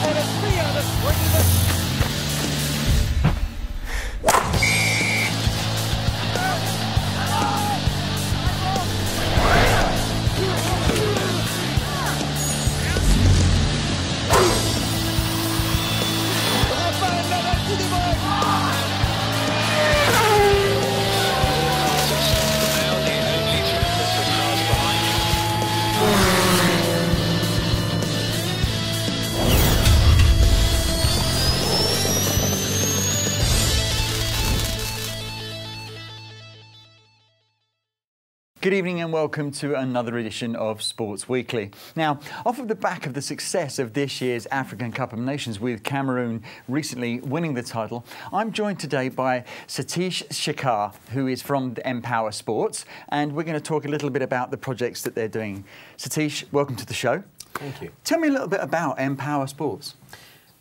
and a 3 out of 20. Good evening and welcome to another edition of Sports Weekly. Now, off of the back of the success of this year's African Cup of Nations, with Cameroon recently winning the title, I'm joined today by Satish Sekar, who is from Empower Sports, and we're going to talk a little bit about the projects that they're doing. Satish, welcome to the show. Thank you. Tell me a little bit about Empower Sports.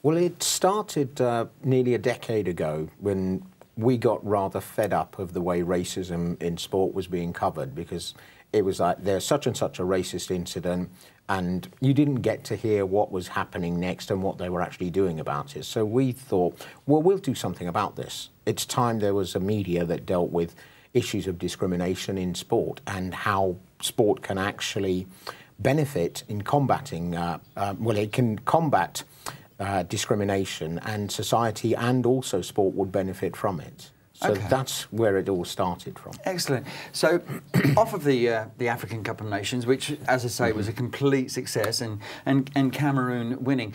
Well, it started nearly a decade ago when we got rather fed up of the way racism in sport was being covered, because it was like there's such and such a racist incident and you didn't get to hear what was happening next and what they were actually doing about it. So we thought, well, we'll do something about this. It's time there was a media that dealt with issues of discrimination in sport and how sport can actually benefit in combating, well, it can combat discrimination, and society and also sport would benefit from it. So that's where it all started from. Excellent. So off of the African Cup of Nations, which, as I say, was a complete success, and Cameroon winning,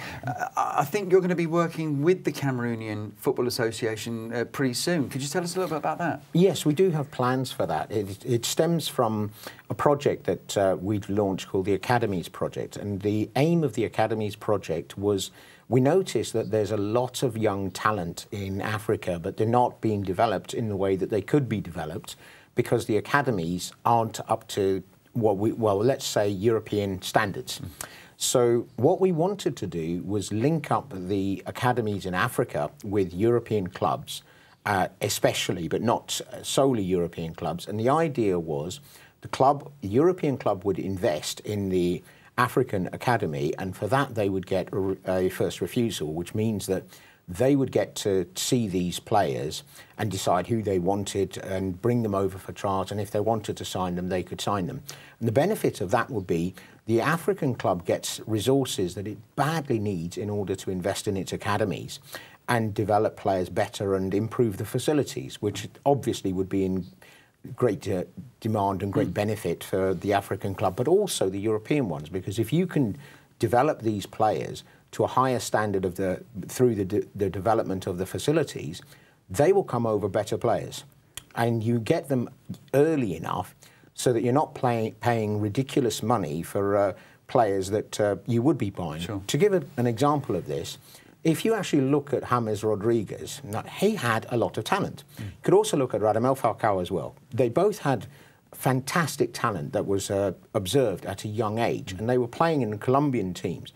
I think you're going to be working with the Cameroonian Football Association pretty soon. Could you tell us a little bit about that? Yes, we do have plans for that. It stems from a project that we've launched called the Academies Project, and the aim of the Academies Project was, we noticed that there's a lot of young talent in Africa, but they're not being developed in the way that they could be developed because the academies aren't up to what let's say European standards. So what we wanted to do was link up the academies in Africa with European clubs, especially, but not solely European clubs. And the idea was the European club would invest in the African Academy, and for that they would get a first refusal, which means that they would get to see these players and decide who they wanted and bring them over for trials, and if they wanted to sign them, they could sign them. And the benefit of that would be the African club gets resources that it badly needs in order to invest in its academies and develop players better and improve the facilities, which obviously would be in great demand and great benefit for the African club, but also the European ones, because if you can develop these players to a higher standard of through the development of the facilities, they will come over better players, and you get them early enough so that you're not paying ridiculous money for players that you would be buying. Sure. To give an example of this, if you actually look at James Rodriguez, he had a lot of talent. You could also look at Radamel Falcao as well. They both had fantastic talent that was observed at a young age, and they were playing in Colombian teams.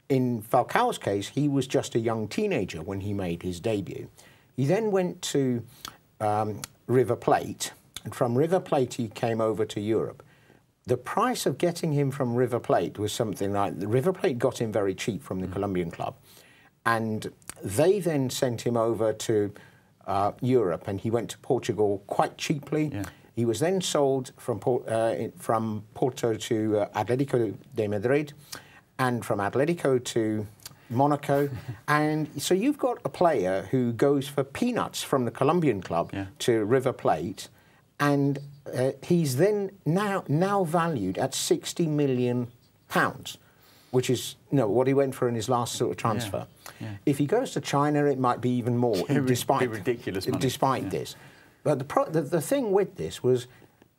In Falcao's case, he was just a young teenager when he made his debut. He then went to River Plate, and from River Plate he came over to Europe. The price of getting him from River Plate was something like, River Plate got him very cheap from the Colombian club. And they then sent him over to Europe, and he went to Portugal quite cheaply. Yeah. He was then sold from Porto to Atletico de Madrid, and from Atletico to Monaco. And so you've got a player who goes for peanuts from the Colombian club to River Plate, and he's then now valued at £60 million, which is what he went for in his last sort of transfer. Yeah. If he goes to China, it might be even more, despite ridiculous money. Despite this. But the thing with this was,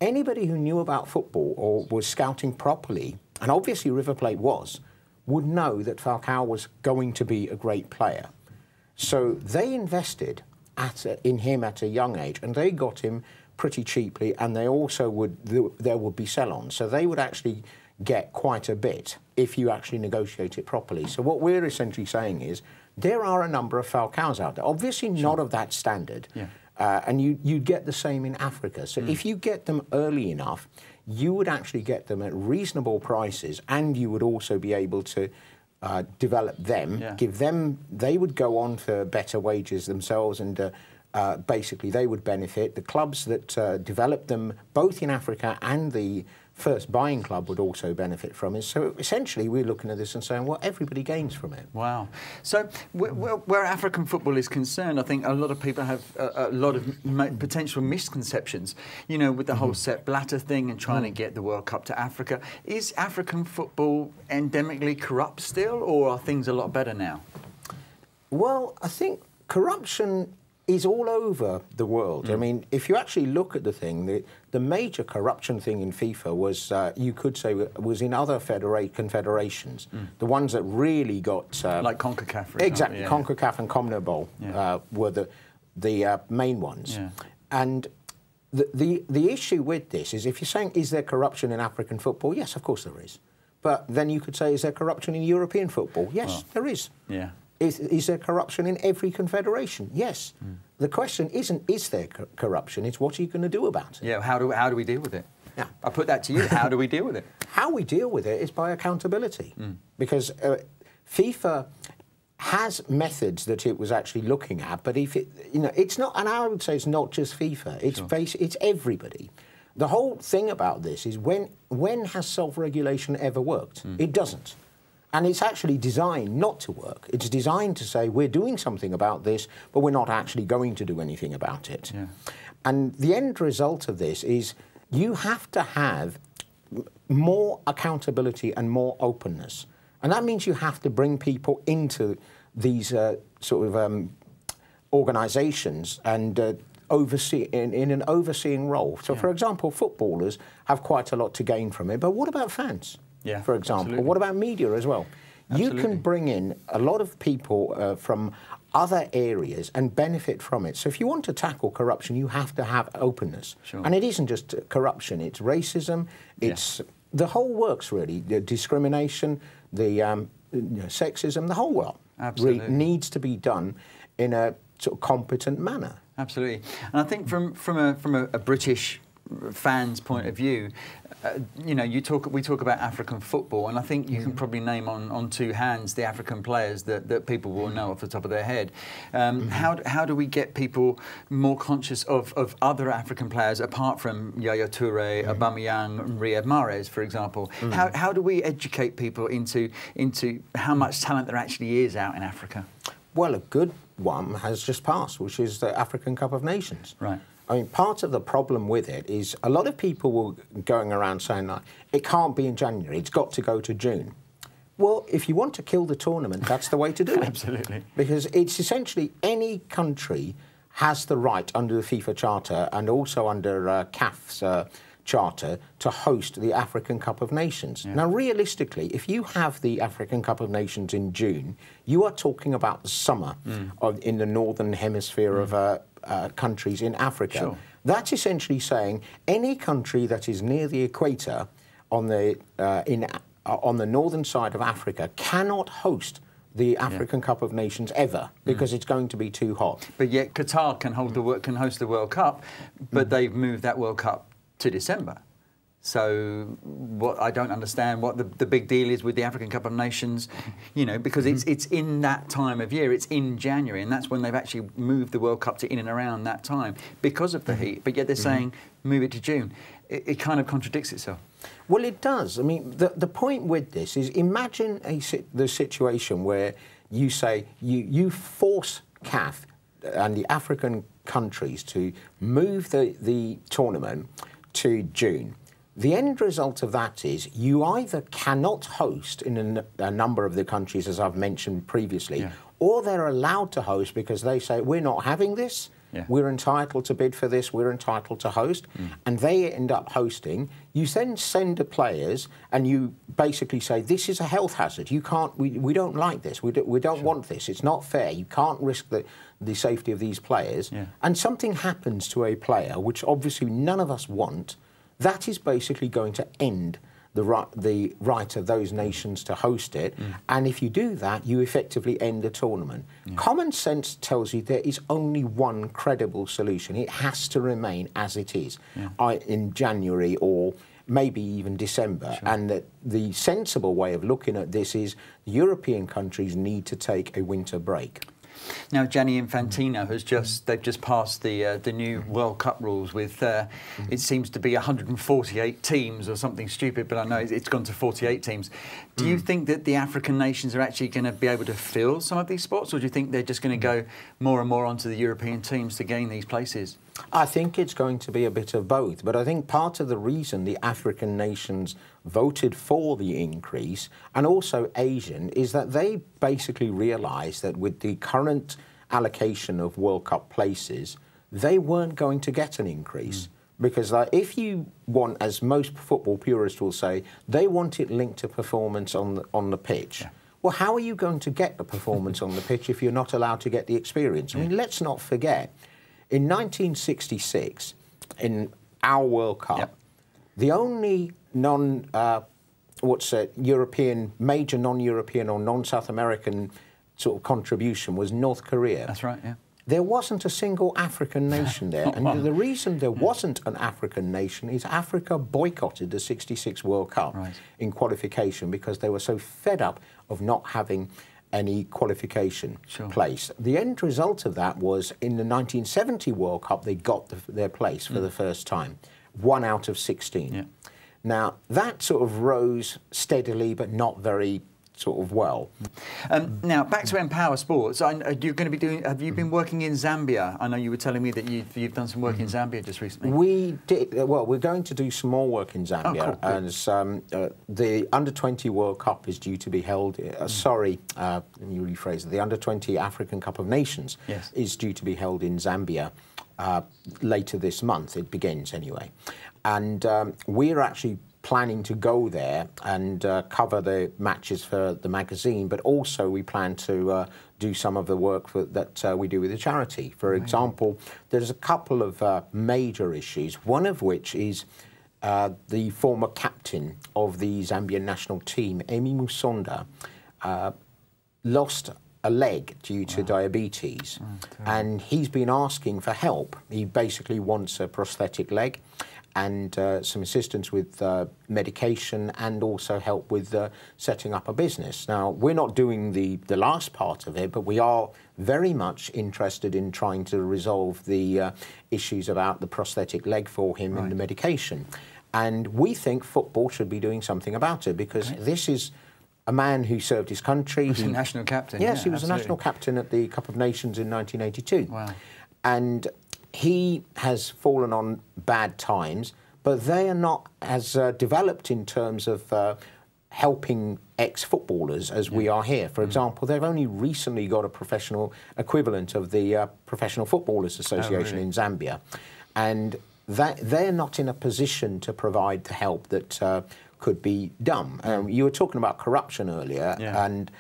anybody who knew about football or was scouting properly, and obviously River Plate would know that Falcao was going to be a great player. So they invested in him at a young age, and they got him pretty cheaply, and they also there would be sell-ons. So they would actually get quite a bit if you actually negotiate it properly. So what we're essentially saying is there are a number of Falcaos out there, obviously not of that standard, and you'd get the same in Africa. So if you get them early enough, you would actually get them at reasonable prices, and you would also be able to develop them, give them, they would go on for better wages themselves, and basically they would benefit. The clubs that develop them, both in Africa and the first buying club, would also benefit from it. So essentially we're looking at this and saying, well, everybody gains from it. Wow. So where African football is concerned, I think a lot of people have a lot of potential misconceptions, you know, with the whole Sepp Blatter thing and trying to get the World Cup to Africa. Is African football endemically corrupt still, or are things a lot better now? Well, I think corruption is all over the world. I mean, if you actually look at the thing, the major corruption thing in FIFA was, you could say, was in other confederations. The ones that really got... like CONCACAF, for exactly, example. CONCACAF and CONMEBOL were the main ones. Yeah. And the issue with this is, if you're saying, is there corruption in African football? Yes, of course there is. But then you could say, is there corruption in European football? Yes, there is. Yeah. Is there corruption in every confederation? Yes. The question isn't, is there corruption? It's what are you going to do about it? Yeah, how do we deal with it? Yeah. I put that to you. How do we deal with it? How we deal with it is by accountability. Because FIFA has methods that it was actually looking at, but if it, you know, it's not, and I would say it's not just FIFA, it's everybody. The whole thing about this is, when has self-regulation ever worked? It doesn't. And it's actually designed not to work. It's designed to say, we're doing something about this, but we're not actually going to do anything about it. Yeah. And the end result of this is, you have to have more accountability and more openness. And that means you have to bring people into these sort of organisations and oversee in an overseeing role. So, for example, footballers have quite a lot to gain from it. But what about fans? Yeah, for example. Absolutely. What about media as well? Absolutely. You can bring in a lot of people from other areas and benefit from it. So if you want to tackle corruption, you have to have openness. Sure. And it isn't just corruption, it's racism, it's the whole works really, the discrimination, the sexism, the whole world really needs to be done in a sort of competent manner. Absolutely. And I think from a British fans' point of view, you know, we talk about African football, and I think you can probably name on two hands the African players that people will know off the top of their head. How do we get people more conscious of other African players apart from Yaya Toure, Aubameyang, and Riyad Mahrez, for example? How do we educate people into how much talent there actually is out in Africa? Well, a good one has just passed, which is the African Cup of Nations. Right. I mean, part of the problem with it is a lot of people were going around saying, like, it can't be in January, it's got to go to June. Well, if you want to kill the tournament, that's the way to do it. Absolutely. Because it's essentially any country has the right under the FIFA Charter and also under CAF's Charter to host the African Cup of Nations. Yeah. Now, realistically, if you have the African Cup of Nations in June, you are talking about the summer in the northern hemisphere of countries in Africa. Sure. That's essentially saying any country that is near the equator on the northern side of Africa cannot host the African Cup of Nations ever, because it's going to be too hot. But yet Qatar can host the World Cup, but they've moved that World Cup to December. So what I don't understand what the big deal is with the African Cup of Nations, you know, because it's in that time of year, it's in January, and that's when they've actually moved the World Cup to in and around that time because of the heat. But yet they're saying move it to June. It kind of contradicts itself. Well, it does. I mean, the point with this is, imagine the situation where you say you force CAF and the African countries to move the tournament to June. The end result of that is you either cannot host in a number of the countries, as I've mentioned previously, or they're allowed to host because they say, we're not having this, we're entitled to bid for this, we're entitled to host, and they end up hosting. You then send the players and you basically say, this is a health hazard. You can't, we don't like this, we don't want this, it's not fair, you can't risk the safety of these players, and something happens to a player, which obviously none of us want. That is basically going to end the right of those nations to host it. And if you do that, you effectively end the tournament. Common sense tells you there is only one credible solution. It has to remain as it is in January or maybe even December. And that the sensible way of looking at this is European countries need to take a winter break. Now, Gianni Infantino has they've just passed the new World Cup rules with, it seems to be 148 teams or something stupid, but I know it's gone to 48 teams. Do you think that the African nations are actually going to be able to fill some of these spots, or do you think they're just going to go more and more onto the European teams to gain these places? I think it's going to be a bit of both, but I think part of the reason the African nations voted for the increase, and also Asian, is that they basically realised that with the current allocation of World Cup places, they weren't going to get an increase. Because if you want, as most football purists will say, they want it linked to performance on the pitch. Yeah. Well, how are you going to get the performance on the pitch if you're not allowed to get the experience? I mean, let's not forget, in 1966, in our World Cup, the only European, major non-European or non-South American sort of contribution was North Korea. That's right, yeah. There wasn't a single African nation there. And the reason there wasn't an African nation is Africa boycotted the '66 World Cup in qualification because they were so fed up of not having any qualification place. The end result of that was in the 1970 World Cup, they got their place for the first time, 1 out of 16. Yeah. Now, that sort of rose steadily, but not very sort of well. Now, back to Empower Sports. You're going to be doing. Have you been working in Zambia? I know you were telling me that you've done some work in Zambia just recently. We did. Well, we're going to do some more work in Zambia. Oh, cool. The Under-20 World Cup is due to be held. Sorry, let me rephrase it. The Under-20 African Cup of Nations is due to be held in Zambia later this month. It begins anyway, and we're actually planning to go there and cover the matches for the magazine, but also we plan to do some of the work that we do with the charity. For example, there's a couple of major issues, one of which is the former captain of the Zambian national team, Emi Musonda, lost a leg due to diabetes, and he's been asking for help. He basically wants a prosthetic leg and some assistance with medication and also help with setting up a business. Now, we're not doing the last part of it, but we are very much interested in trying to resolve the issues about the prosthetic leg for him and the medication. And we think football should be doing something about it, because this is a man who served his country. He was a national captain. Yes, he was a national captain at the Cup of Nations in 1982. Wow. And he has fallen on bad times, but they are not as developed in terms of helping ex-footballers as we are here. For example, they've only recently got a professional equivalent of the Professional Footballers Association in Zambia. And they're not in a position to provide the help that could be done. You were talking about corruption earlier, and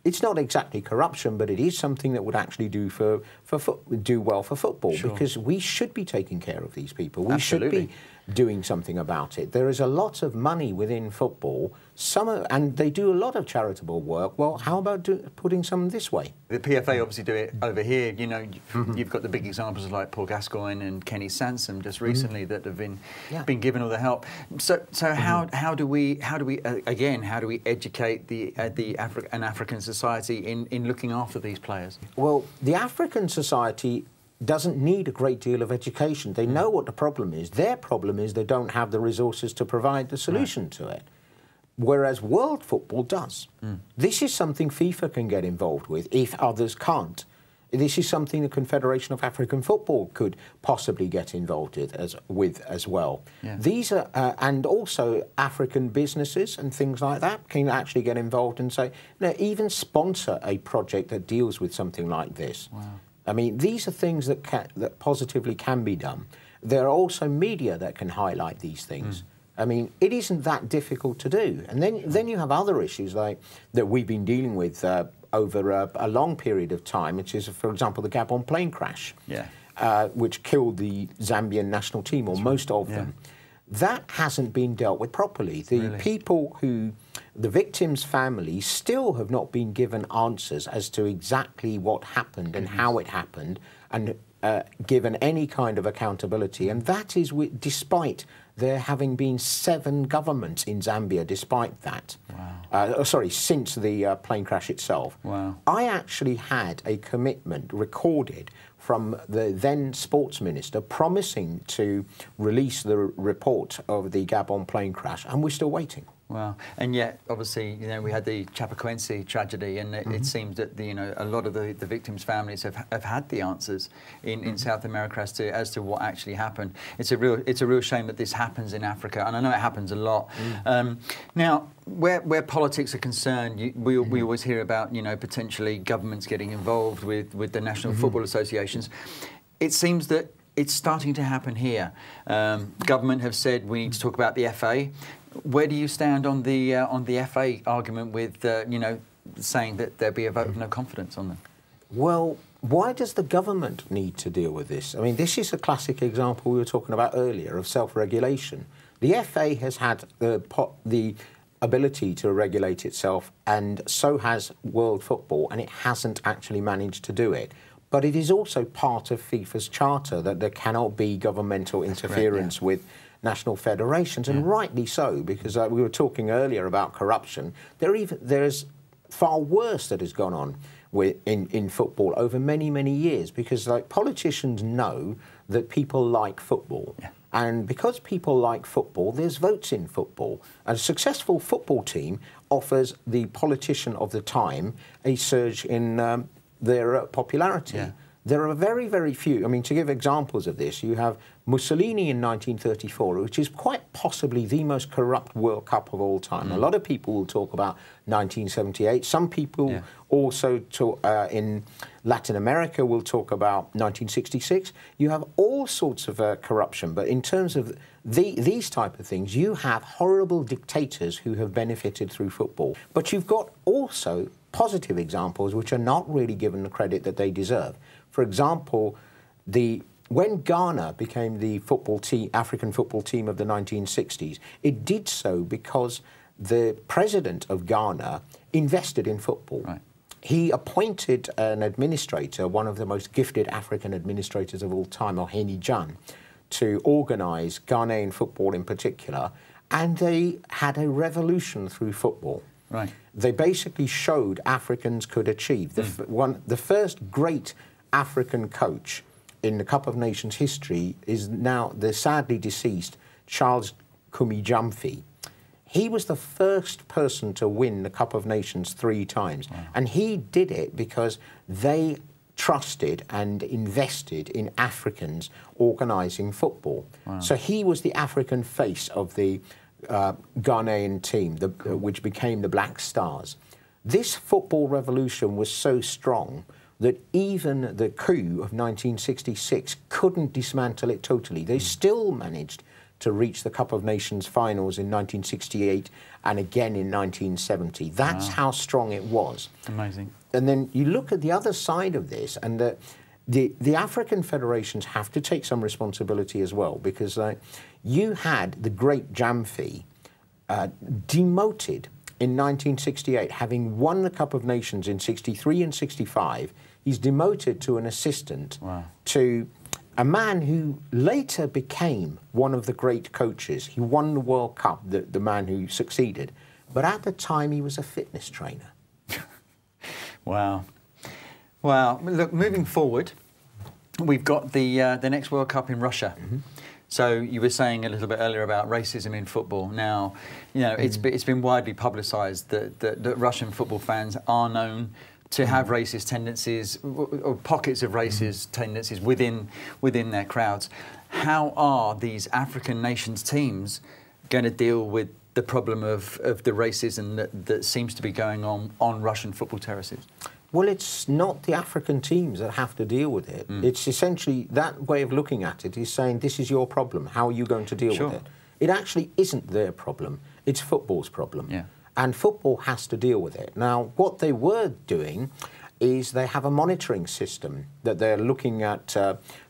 it's not exactly corruption, but it is something that would actually do well for football, because we should be taking care of these people. We should be doing something about it. There is a lot of money within football, and they do a lot of charitable work. Well, how about putting some this way? The PFA obviously do it over here. You know, you've got the big examples like Paul Gascoigne and Kenny Sansom just recently that have been given all the help. So how do we educate an African society in looking after these players? Well, the African society doesn't need a great deal of education. They know what the problem is. Their problem is they don't have the resources to provide the solution to it, whereas world football does. This is something FIFA can get involved with if others can't. This is something the Confederation of African Football could possibly get involved with as well. These are, and also African businesses and things like that can actually get involved and say, no, even sponsor a project that deals with something like this. Wow. I mean, these are things that positively can be done. There are also media that can highlight these things. I mean, it isn't that difficult to do. And then you have other issues like that we've been dealing with over a long period of time, which is, for example, the Gabon plane crash, which killed the Zambian national team, or most of them. That hasn't been dealt with properly. The victims' families still have not been given answers as to exactly what happened and how it happened, and given any kind of accountability. And that is despite there having been 7 governments in Zambia despite that. Wow. Sorry, since the plane crash itself. Wow. I actually had a commitment recorded from the then sports minister promising to release the report of the Gabon plane crash, and we're still waiting. Wow. And yet, obviously, you know, we had the Chapecoense tragedy, and it seems that, you know, a lot of the victims' families have had the answers in South America as to what actually happened. It's a real shame that this happens in Africa, and I know it happens a lot. Now, where politics are concerned, we always hear about, you know, potentially governments getting involved with the national football associations. It seems that it's starting to happen here. Government have said we need to talk about the FA. Where do you stand on the FA argument with, you know, saying that there be a vote of no confidence on them? Well, why does the government need to deal with this? I mean, this is a classic example we were talking about earlier of self-regulation. The FA has had the ability to regulate itself, and so has world football, and it hasn't actually managed to do it. But it is also part of FIFA's charter that there cannot be governmental interference with national federations, and rightly so, because we were talking earlier about corruption. There's far worse that has gone on in football over many, many years, because like politicians know that people like football. And because people like football, there's votes in football. A successful football team offers the politician of the time a surge in their popularity. There are very, very few. I mean, to give examples of this, you have Mussolini in 1934, which is quite possibly the most corrupt World Cup of all time. A lot of people will talk about 1978. Some people also talk, in Latin America will talk about 1966. You have all sorts of corruption, but in terms of these type of things, you have horrible dictators who have benefited through football. But you've got also positive examples which are not really given the credit that they deserve. For example, when Ghana became the African football team of the 1960s, it did so because the president of Ghana invested in football. He appointed an administrator, one of the most gifted African administrators of all time, Oheni Jan, to organise Ghanaian football in particular, and they had a revolution through football. They basically showed Africans could achieve. The first great African coach in the Cup of Nations history is now the sadly deceased Charles Kumi Jamfi. He was the first person to win the Cup of Nations 3 times. And he did it because they trusted and invested in Africans organising football. So he was the African face of the Ghanaian team, which became the Black Stars. This football revolution was so strong that even the coup of 1966 couldn't dismantle it totally. They still managed to reach the Cup of Nations finals in 1968 and again in 1970. That's how strong it was. Amazing. And then you look at the other side of this, and the African federations have to take some responsibility as well, because you had the great Jamfi demoted in 1968, having won the Cup of Nations in 63 and 65. He's demoted to an assistant to a man who later became one of the great coaches. He won the World Cup, the man who succeeded. But at the time, he was a fitness trainer. Wow. Look, moving forward, we've got the next World Cup in Russia. So you were saying a little bit earlier about racism in football. Now, you know, it's been widely publicised that Russian football fans are known to have racist tendencies, or pockets of racist tendencies within their crowds. How are these African nations teams going to deal with the problem of the racism that seems to be going on Russian football terraces? Well, it's not the African teams that have to deal with it. It's essentially that way of looking at it is saying, this is your problem. How are you going to deal with it? It actually isn't their problem. It's football's problem. And football has to deal with it. Now, what they were doing is they have a monitoring system that they're looking at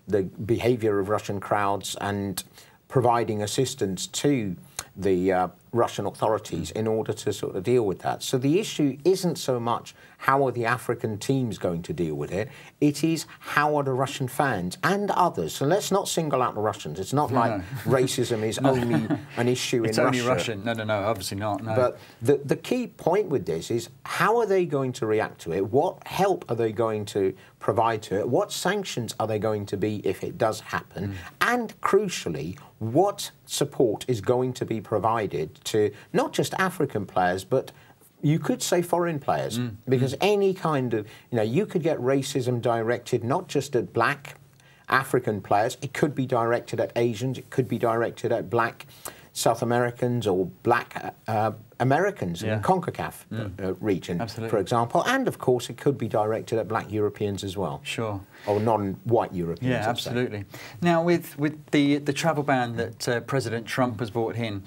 the behaviour of Russian crowds and providing assistance to the Russian authorities in order to sort of deal with that. So the issue isn't so much how are the African teams going to deal with it, it is how are the Russian fans and others. So let's not single out the Russians. It's not like racism is only an issue in Russia. It's only Russian. No, obviously not. No. But the key point with this is how are they going to react to it? What help are they going to provide to it? What sanctions are they going to be if it does happen? And crucially, what support is going to be provided to not just African players, but you could say foreign players, because any kind of, you could get racism directed not just at black African players, it could be directed at Asians, it could be directed at black South Americans or black Americans in the CONCACAF region, for example. And, of course, it could be directed at black Europeans as well. Sure. Or non-white Europeans. Yeah, absolutely. Now, with the travel ban that President Trump has brought in,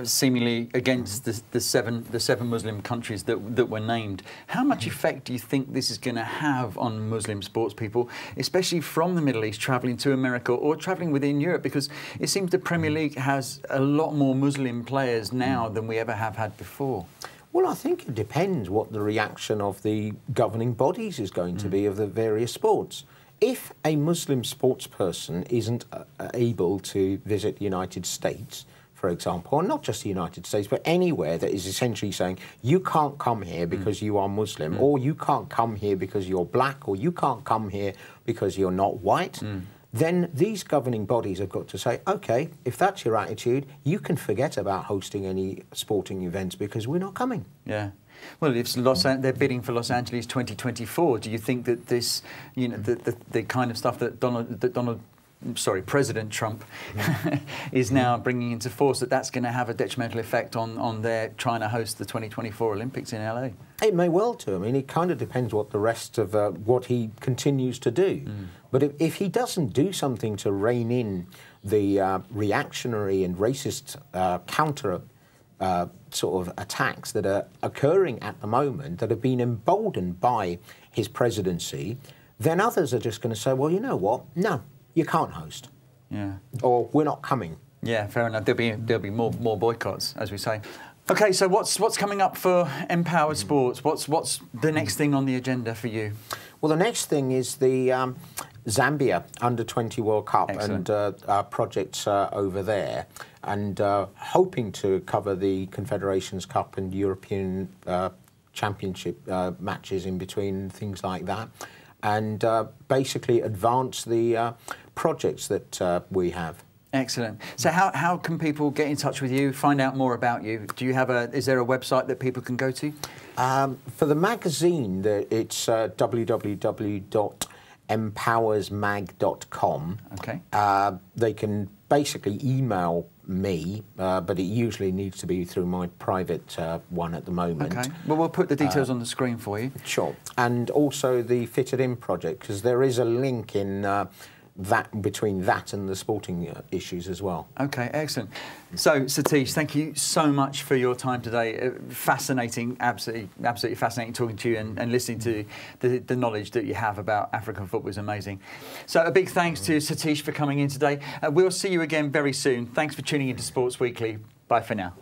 seemingly against the seven Muslim countries that were named, how much effect do you think this is going to have on Muslim sports people, especially from the Middle East, travelling to America or travelling within Europe? Because it seems the Premier League has a lot more Muslim players now than we ever have had before. Well, I think it depends what the reaction of the governing bodies is going to be of the various sports. If a Muslim sports person isn't able to visit the United States, for example, and not just the United States, but anywhere that is essentially saying you can't come here because you are Muslim, or you can't come here because you're black, or you can't come here because you're not white, then these governing bodies have got to say, OK, if that's your attitude, you can forget about hosting any sporting events because we're not coming. Yeah. Well, if they're bidding for Los Angeles 2024, do you think that this, the kind of stuff that President Trump is now bringing into force, that's going to have a detrimental effect on their trying to host the 2024 Olympics in LA? It may well do. I mean, it kind of depends what the rest of what he continues to do. But if he doesn't do something to rein in the reactionary and racist counter sort of attacks that are occurring at the moment, that have been emboldened by his presidency, then others are just going to say, well, you know what? No. You can't host. Yeah. Or we're not coming. Yeah, fair enough. There'll be more boycotts, as we say. Okay, so what's coming up for Empowered Sports? What's the next thing on the agenda for you? Well, the next thing is the Zambia Under-20 World Cup. Excellent. And our projects over there, and hoping to cover the Confederations Cup and European Championship matches in between, things like that, and basically advance the projects that we have. Excellent. So how can people get in touch with you, find out more about you? Do you have is there a website that people can go to? For the magazine, it's www.empowersmag.com. Okay. They can basically email me, but it usually needs to be through my private one at the moment. Okay. Well, we'll put the details on the screen for you. Sure. And also the Fitted In project, because there is a link in between that and the sporting issues as well. Okay, excellent. So, Satish, thank you so much for your time today. Fascinating, absolutely fascinating talking to you and listening to the knowledge that you have about African football is amazing. So, a big thanks to Satish for coming in today. We'll see you again very soon. Thanks for tuning into Sports Weekly. Bye for now.